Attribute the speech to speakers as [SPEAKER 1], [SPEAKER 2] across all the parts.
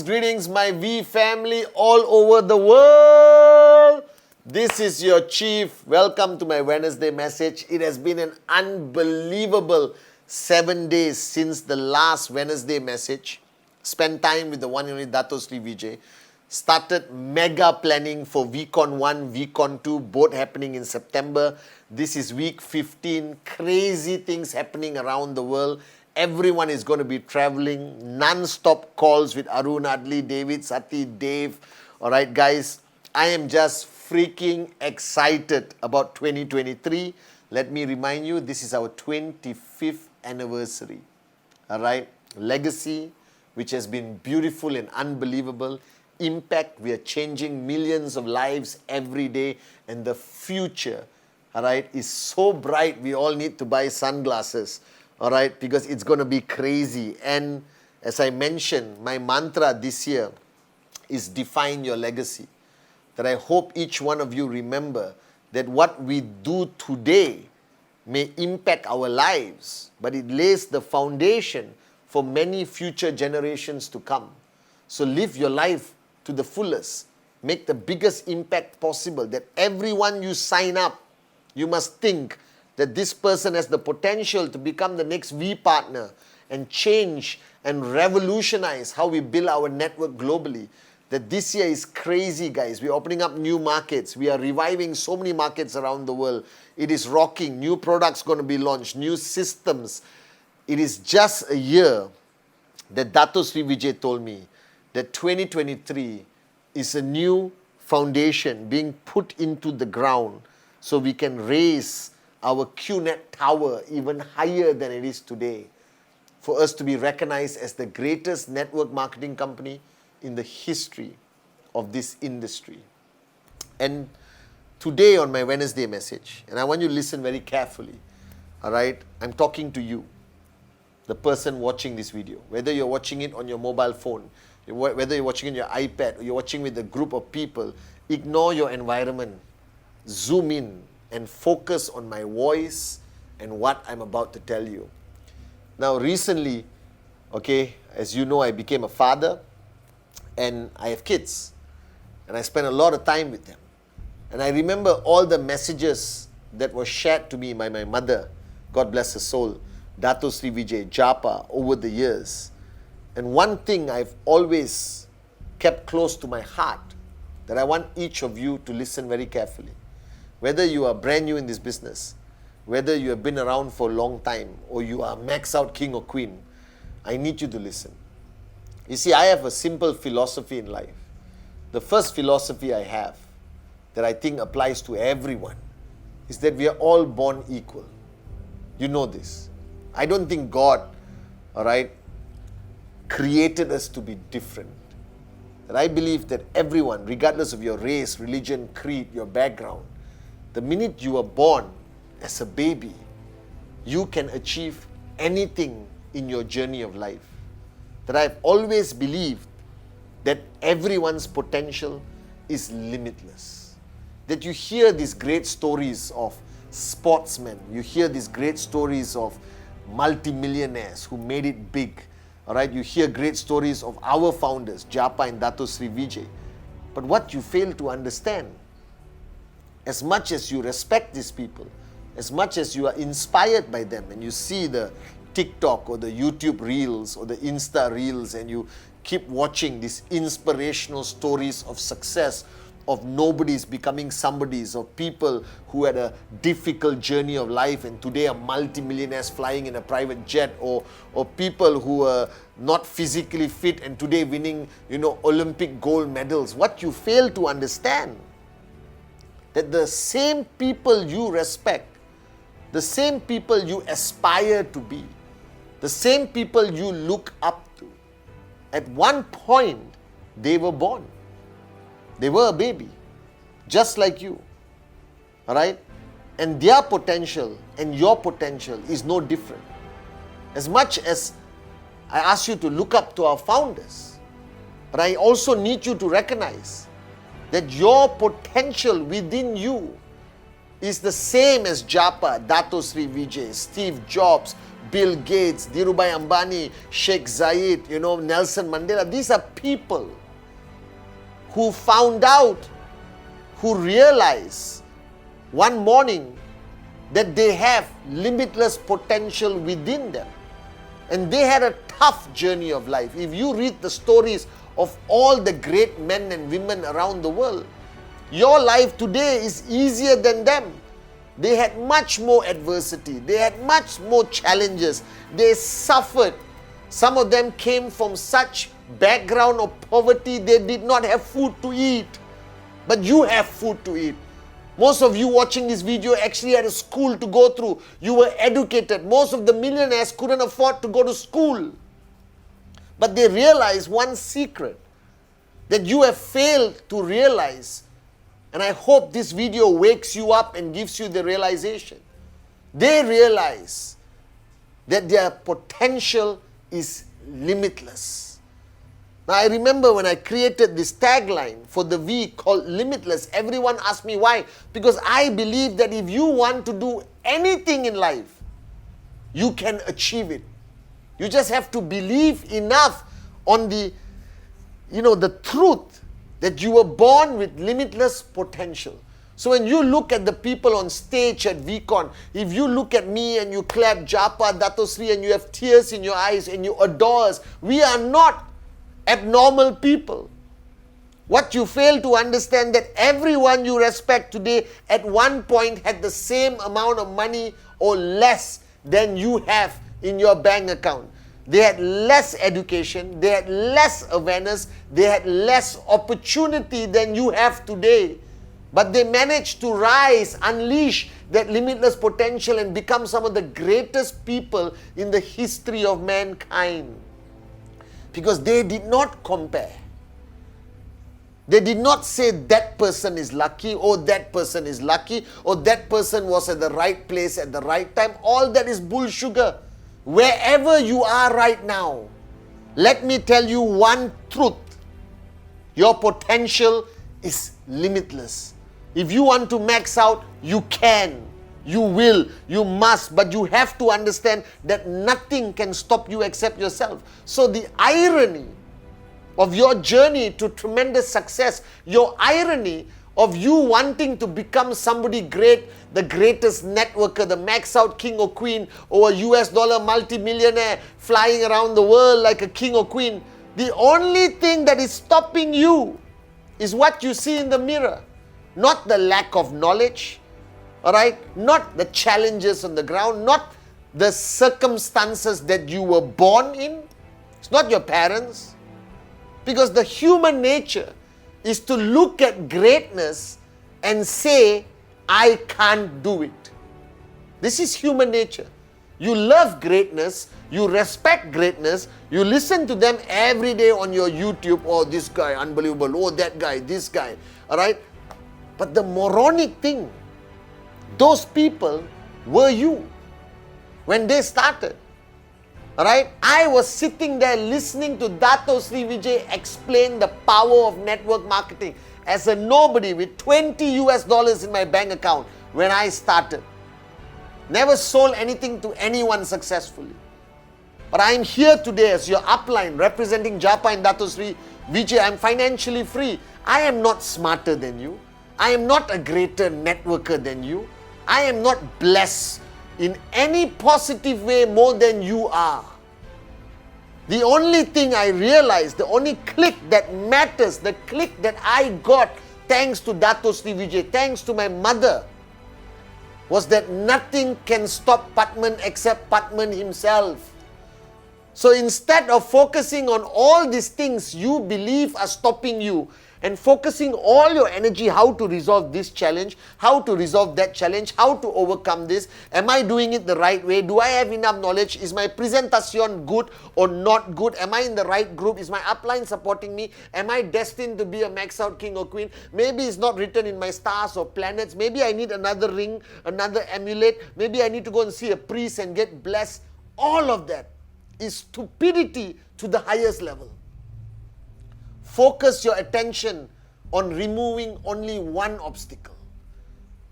[SPEAKER 1] Greetings, my V family all over the world. This is your Chief. Welcome to my Wednesday message. It has been an unbelievable 7 days since the last Wednesday message. Spent time with the one and only Dato Sri Vijay. Started mega planning for VCon 1, VCon 2, both happening in September. This is week 15. Crazy things happening around the world. Everyone is going to be traveling, non-stop calls with Arun, Adli, David, Sati, Dave. All right, guys, I am just freaking excited about 2023. Let me remind you, this is our 25th anniversary. All right, legacy, which has been beautiful and unbelievable. Impact, we are changing millions of lives every day. And the future, all right, is so bright, we all need to buy sunglasses. All right, because it's going to be crazy. And as I mentioned, my mantra this year is define your legacy. That I hope each one of you remember that what we do today may impact our lives, but it lays the foundation for many future generations to come. So live your life to the fullest. Make the biggest impact possible. That everyone you sign up, you must think that this person has the potential to become the next V partner and change and revolutionize how we build our network globally. That this year is crazy, guys. We're opening up new markets. We are reviving so many markets around the world. It is rocking. New products going to be launched, new systems. It is just a year that Dato Sri Vijay told me that 2023 is a new foundation being put into the ground so we can raise our QNET tower even higher than it is today, for us to be recognized as the greatest network marketing company in the history of this industry. And today on my Wednesday message, and I want you to listen very carefully, all right, I'm talking to you, the person watching this video, whether you're watching it on your mobile phone, whether you're watching it on your iPad, or you're watching with a group of people, ignore your environment, zoom in, and focus on my voice and what I'm about to tell you. Now, recently, okay, as you know, I became a father and I have kids and I spend a lot of time with them. And I remember all the messages that were shared to me by my mother, God bless her soul, Dato Sri Vijay, Japa, over the years. And one thing I've always kept close to my heart that I want each of you to listen very carefully. Whether you are brand new in this business, whether you have been around for a long time, or you are max out king or queen, I need you to listen. You see, I have a simple philosophy in life. The first philosophy I have that I think applies to everyone is that we are all born equal. You know this. I don't think God, all right, created us to be different. That I believe that everyone, regardless of your race, religion, creed, your background, the minute you are born as a baby, you can achieve anything in your journey of life. That I've always believed that everyone's potential is limitless. That you hear these great stories of sportsmen, you hear these great stories of multimillionaires who made it big. All right, you hear great stories of our founders, Japa and Dato Sri Vijay. But what you fail to understand, as much as you respect these people, as much as you are inspired by them, and you see the TikTok or the YouTube Reels or the Insta Reels, and you keep watching these inspirational stories of success, of nobodies becoming somebodies, of people who had a difficult journey of life and today are multimillionaires flying in a private jet, or people who are not physically fit and today winning, Olympic gold medals. What you fail to understand, that the same people you respect the same people you aspire to be, the same people you look up to, at one point, they were born. They were a baby, just like you. Alright? And their potential and your potential is no different. As much as I ask you to look up to our founders, but I also need you to recognize that your potential within you is the same as Japa, Dato Sri Vijay, Steve Jobs, Bill Gates, Dhirubhai Ambani, Sheikh Zayed, Nelson Mandela. These are people who found out, who realized one morning that they have limitless potential within them. And they had a tough journey of life. If you read the stories of all the great men and women around the world, your life today is easier than them. They had much more adversity. They had much more challenges. They suffered. Some of them came from such background of poverty, they did not have food to eat. But you have food to eat. Most of you watching this video actually had a school to go through. You were educated. Most of the millionaires couldn't afford to go to school. But they realized one secret that you have failed to realize. And I hope this video wakes you up and gives you the realization. They realize that their potential is limitless. Now, I remember when I created this tagline for the V called Limitless, everyone asked me why. Because I believe that if you want to do anything in life, you can achieve it. You just have to believe enough on the truth that you were born with limitless potential. So when you look at the people on stage at VCon, if you look at me and you clap Japa, Dato Sri, and you have tears in your eyes and you adore us, we are not abnormal people. What you fail to understand that everyone you respect today at one point had the same amount of money or less than you have in your bank account. They had less education, they had less awareness, they had less opportunity than you have today. But they managed to rise, unleash that limitless potential and become some of the greatest people in the history of mankind. Because they did not compare. They did not say that person is lucky, or that person is lucky, or that person was at the right place at the right time. All that is bull sugar. Wherever you are right now, let me tell you one truth. Your potential is limitless. If you want to max out, you can. You will, you must, but you have to understand that nothing can stop you except yourself. So the irony of your journey to tremendous success, your irony of you wanting to become somebody great, the greatest networker, the max out king or queen, or a US dollar multi-millionaire flying around the world like a king or queen, the only thing that is stopping you is what you see in the mirror, not the lack of knowledge. Alright, not the challenges on the ground, not the circumstances that you were born in. It's not your parents. Because the human nature is to look at greatness and say, I can't do it. This is human nature. You love greatness, you respect greatness, you listen to them every day on your YouTube. Oh, this guy, unbelievable. Oh, that guy, this guy. Alright? But the moronic thing, those people were you when they started. Alright? I was sitting there listening to Dato Sri Vijay explain the power of network marketing as a nobody with $20 in my bank account when I started. Never sold anything to anyone successfully. But I am here today as your upline representing Japa and Dato Sri Vijay. I am financially free. I am not smarter than you. I am not a greater networker than you. I am not blessed in any positive way more than you are. The only thing I realized, the only click that matters, the click that I got thanks to Dato Sri Vijay, thanks to my mother, was that nothing can stop Pathman except Pathman himself. So instead of focusing on all these things you believe are stopping you, and focusing all your energy how to resolve this challenge, how to resolve that challenge, how to overcome this. Am I doing it the right way? Do I have enough knowledge? Is my presentation good or not good? Am I in the right group? Is my upline supporting me? Am I destined to be a max out king or queen? Maybe it's not written in my stars or planets. Maybe I need another ring, another amulet. Maybe I need to go and see a priest and get blessed. All of that is stupidity to the highest level. Focus your attention on removing only one obstacle.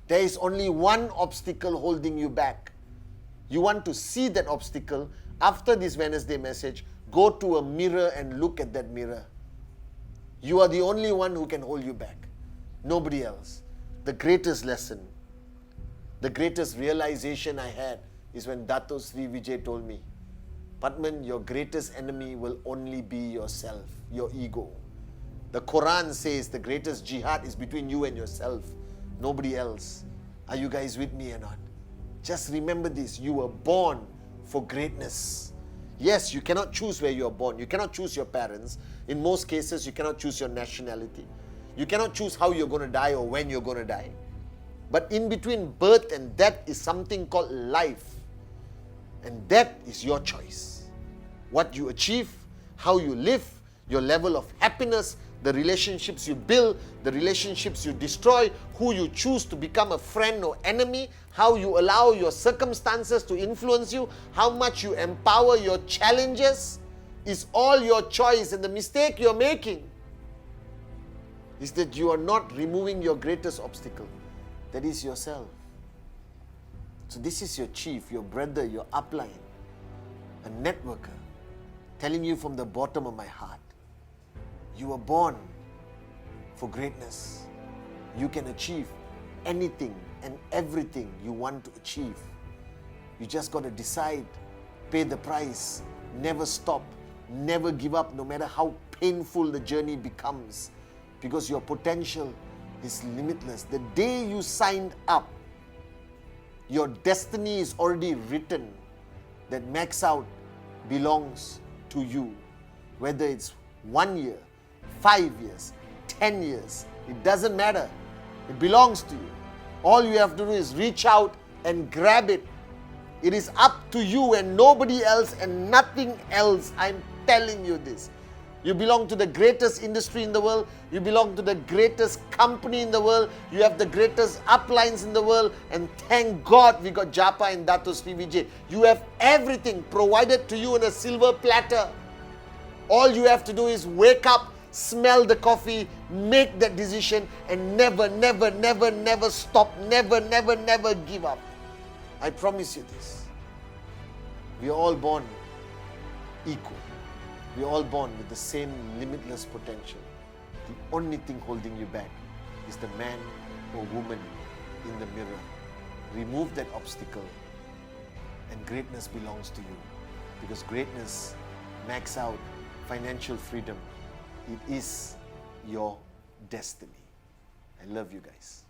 [SPEAKER 1] There is only one obstacle holding you back. You want to see that obstacle. After this Wednesday message, go to a mirror and look at that mirror. You are the only one who can hold you back. Nobody else. The greatest lesson, the greatest realization I had is when Dato Sri Vijay told me, Pathman, your greatest enemy will only be yourself, your ego. The Quran says the greatest jihad is between you and yourself, nobody else. Are you guys with me or not? Just remember this, you were born for greatness. Yes, you cannot choose where you are born. You cannot choose your parents. In most cases, you cannot choose your nationality. You cannot choose how you're going to die or when you're going to die. But in between birth and death is something called life. And that is your choice. What you achieve, how you live, your level of happiness, the relationships you build, the relationships you destroy, who you choose to become a friend or enemy, how you allow your circumstances to influence you, how much you empower your challenges, is all your choice. And the mistake you're making is that you are not removing your greatest obstacle. That is yourself. So this is your chief, your brother, your upline, a networker, telling you from the bottom of my heart, you were born for greatness. You can achieve anything and everything you want to achieve. You just got to decide, pay the price, never stop, never give up, no matter how painful the journey becomes, because your potential is limitless. The day you signed up, your destiny is already written. That max out belongs to you. Whether it's 1 year, 5 years, 10 years, it doesn't matter. It belongs to you. All you have to do is reach out and grab it. It is up to you and nobody else and nothing else. I'm telling you this. You belong to the greatest industry in the world. You belong to the greatest company in the world. You have the greatest uplines in the world. And thank God we got Japa and Dato Sri Vijay. You have everything provided to you on a silver platter. All you have to do is wake up, smell the coffee, make that decision, and never, never, never, never stop. Never, never, never give up. I promise you this. We are all born equal. We are all born with the same limitless potential. The only thing holding you back is the man or woman in the mirror. Remove that obstacle and greatness belongs to you. Because greatness, max out, financial freedom, it is your destiny. I love you guys.